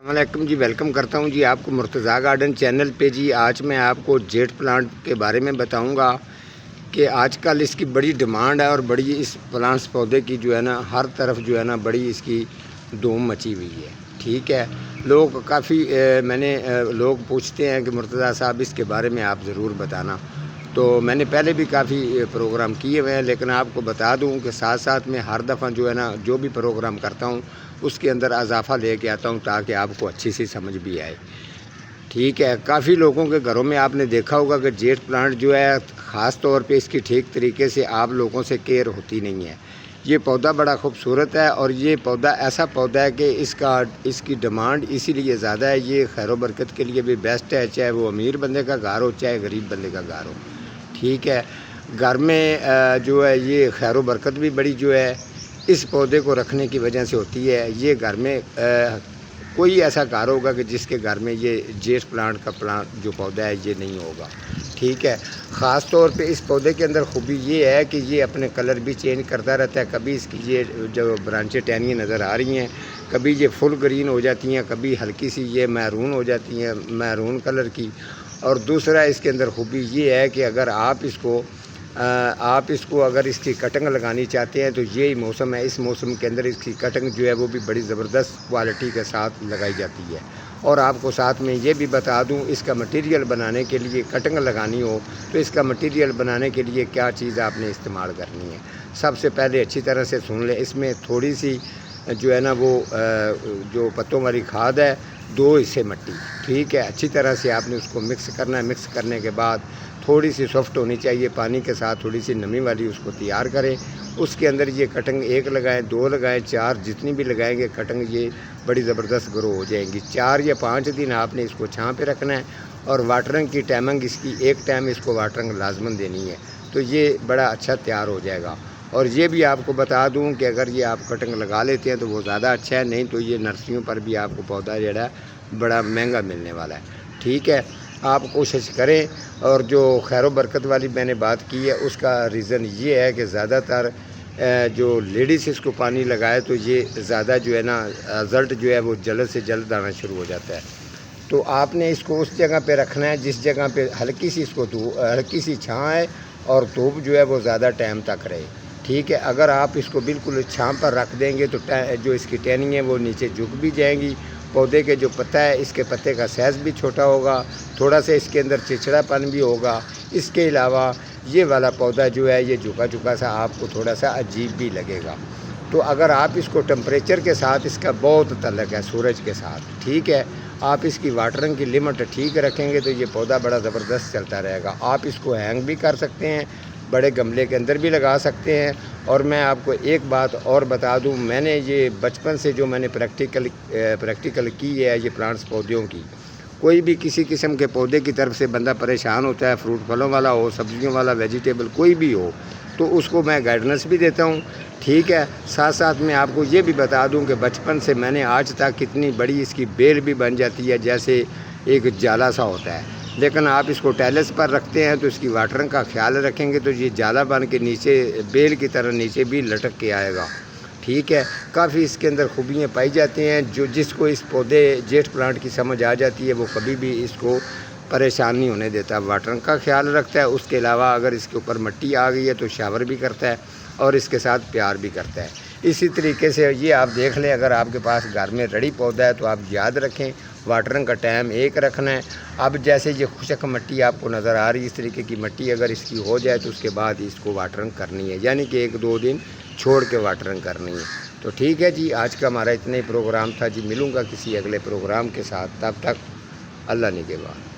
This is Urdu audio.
السلام علیکم جی، ویلکم کرتا ہوں جی آپ کو مرتضیٰ گارڈن چینل پہ جی۔ آج میں آپ کو جیٹ پلانٹ کے بارے میں بتاؤں گا کہ آج کل اس کی بڑی ڈیمانڈ ہے اور بڑی اس پلانٹس پودے کی جو ہے نا ہر طرف جو ہے نا بڑی اس کی دھوم مچی ہوئی ہے۔ ٹھیک ہے، لوگ کافی لوگ پوچھتے ہیں کہ مرتضیٰ صاحب اس کے بارے میں آپ ضرور بتانا، تو میں نے پہلے بھی کافی پروگرام کیے ہوئے ہیں، لیکن آپ کو بتا دوں کہ ساتھ ساتھ میں ہر دفعہ جو ہے نا جو بھی پروگرام کرتا ہوں اس کے اندر اضافہ لے کے آتا ہوں تاکہ آپ کو اچھی سی سمجھ بھی آئے۔ ٹھیک ہے، کافی لوگوں کے گھروں میں آپ نے دیکھا ہوگا کہ جیٹ پلانٹ جو ہے خاص طور پہ اس کی ٹھیک طریقے سے آپ لوگوں سے کیئر ہوتی نہیں ہے۔ یہ پودا بڑا خوبصورت ہے اور یہ پودا ایسا پودا ہے کہ اس کی ڈیمانڈ اسی لیے زیادہ ہے۔ یہ خیر و برکت کے لیے بھی بیسٹ ہے، چاہے وہ امیر بندے کا گھر ہو چاہے غریب بندے کا گھر ہو۔ ٹھیک ہے، گھر میں جو ہے یہ خیر و برکت بھی بڑی جو ہے اس پودے کو رکھنے کی وجہ سے ہوتی ہے۔ یہ گھر میں کوئی ایسا گھر ہوگا کہ جس کے گھر میں یہ جیٹ پلانٹ کا پلانٹ جو پودا ہے یہ نہیں ہوگا۔ ٹھیک ہے، خاص طور پہ اس پودے کے اندر خوبی یہ ہے کہ یہ اپنے کلر بھی چینج کرتا رہتا ہے۔ کبھی اس کی یہ جو برانچیں ٹہنی نظر آ رہی ہیں، کبھی یہ فل گرین ہو جاتی ہیں، کبھی ہلکی سی یہ میرون ہو جاتی ہیں، میرون کلر کی۔ اور دوسرا اس کے اندر خوبی یہ ہے کہ اگر آپ اس کو اگر اس کی کٹنگ لگانی چاہتے ہیں تو یہی موسم ہے، اس موسم کے اندر اس کی کٹنگ جو ہے وہ بھی بڑی زبردست کوالٹی کے ساتھ لگائی جاتی ہے۔ اور آپ کو ساتھ میں یہ بھی بتا دوں اس کا مٹیریل بنانے کے لیے کٹنگ لگانی ہو تو اس کا مٹیریل بنانے کے لیے کیا چیز آپ نے استعمال کرنی ہے۔ سب سے پہلے اچھی طرح سے سن لیں، اس میں تھوڑی سی جو ہے نا وہ جو پتوں والی کھاد ہے، 2 حصے مٹی۔ ٹھیک ہے، اچھی طرح سے آپ نے اس کو مکس کرنا ہے۔ مکس کرنے کے بعد تھوڑی سی سافٹ ہونی چاہیے، پانی کے ساتھ تھوڑی سی نمی والی اس کو تیار کریں۔ اس کے اندر یہ کٹنگ 1 لگائیں، 2 لگائیں، 4 جتنی بھی لگائیں گے کٹنگ یہ بڑی زبردست گرو ہو جائیں گی۔ 4 یا 5 دن آپ نے اس کو چھاں پہ رکھنا ہے اور واٹرنگ کی ٹائمنگ اس کی 1 ٹائم اس کو واٹرنگ لازماً دینی ہے، تو یہ بڑا اچھا تیار ہو جائے گا۔ اور یہ بھی آپ کو بتا دوں کہ اگر یہ آپ کٹنگ لگا لیتے ہیں تو وہ زیادہ اچھا ہے، نہیں تو یہ نرسریوں پر بھی آپ کو پودا جو ہے بڑا مہنگا ملنے والا ہے۔ ٹھیک ہے، آپ کوشش کریں۔ اور جو خیر و برکت والی میں نے بات کی ہے اس کا ریزن یہ ہے کہ زیادہ تر جو لیڈیز اس کو پانی لگائے تو یہ زیادہ جو ہے نا رزلٹ جو ہے وہ جلد سے جلد آنا شروع ہو جاتا ہے۔ تو آپ نے اس کو اس جگہ پہ رکھنا ہے جس جگہ پہ ہلکی سی چھاں ہے اور دھوپ جو ہے وہ زیادہ ٹائم تک رہے۔ ٹھیک ہے، اگر آپ اس کو بالکل چھاں پر رکھ دیں گے تو جو اس کی ٹہنی ہے وہ نیچے جھک بھی جائیں گی۔ پودے کے جو پتا ہے اس کے پتے کا سائز بھی چھوٹا ہوگا، تھوڑا سا اس کے اندر چچڑا پن بھی ہوگا۔ اس کے علاوہ یہ والا پودا جو ہے یہ جھکا سا آپ کو تھوڑا سا عجیب بھی لگے گا۔ تو اگر آپ اس کو ٹمپریچر کے ساتھ اس کا بہت تعلق ہے سورج کے ساتھ، ٹھیک ہے، آپ اس کی واٹرنگ کی لمٹ ٹھیک رکھیں گے تو یہ پودا بڑا زبردست چلتا رہے گا۔ آپ اس کو ہینگ بھی کر سکتے ہیں، بڑے گملے کے اندر بھی لگا سکتے ہیں۔ اور میں آپ کو ایک بات اور بتا دوں، میں نے یہ بچپن سے جو میں نے پریکٹیکل کی ہے یہ پلانٹس پودوں کی، کوئی بھی کسی قسم کے پودے کی طرف سے بندہ پریشان ہوتا ہے، فروٹ پھلوں والا ہو، سبزیوں والا، ویجیٹیبل کوئی بھی ہو، تو اس کو میں گائیڈنس بھی دیتا ہوں۔ ٹھیک ہے، ساتھ ساتھ میں آپ کو یہ بھی بتا دوں کہ بچپن سے میں نے آج تک کتنی بڑی اس کی بیل بھی بن جاتی ہے جیسے ایک جالا سا ہوتا ہے، لیکن آپ اس کو ٹیلس پر رکھتے ہیں تو اس کی واٹرنگ کا خیال رکھیں گے تو یہ جالا بن کے نیچے بیل کی طرح نیچے بھی لٹک کے آئے گا۔ ٹھیک ہے، کافی اس کے اندر خوبیاں پائی جاتی ہیں، جس کو اس پودے جیٹ پلانٹ کی سمجھ آ جاتی ہے وہ کبھی بھی اس کو پریشان نہیں ہونے دیتا، واٹرنگ کا خیال رکھتا ہے۔ اس کے علاوہ اگر اس کے اوپر مٹی آ گئی ہے تو شاور بھی کرتا ہے اور اس کے ساتھ پیار بھی کرتا ہے۔ اسی طریقے سے یہ آپ دیکھ لیں، اگر آپ کے پاس گھر میں رڑی پودا ہے تو آپ یاد رکھیں واٹرنگ کا ٹائم 1 رکھنا ہے۔ اب جیسے یہ خشک مٹی آپ کو نظر آ رہی ہے، اس طریقے کی مٹی اگر اس کی ہو جائے تو اس کے بعد اس کو واٹرنگ کرنی ہے، یعنی کہ 1-2 دن چھوڑ کے واٹرنگ کرنی ہے۔ تو ٹھیک ہے جی، آج کا ہمارا اتنا ہی پروگرام تھا جی، ملوں گا کسی اگلے پروگرام کے ساتھ، تب تک اللہ نگہبان۔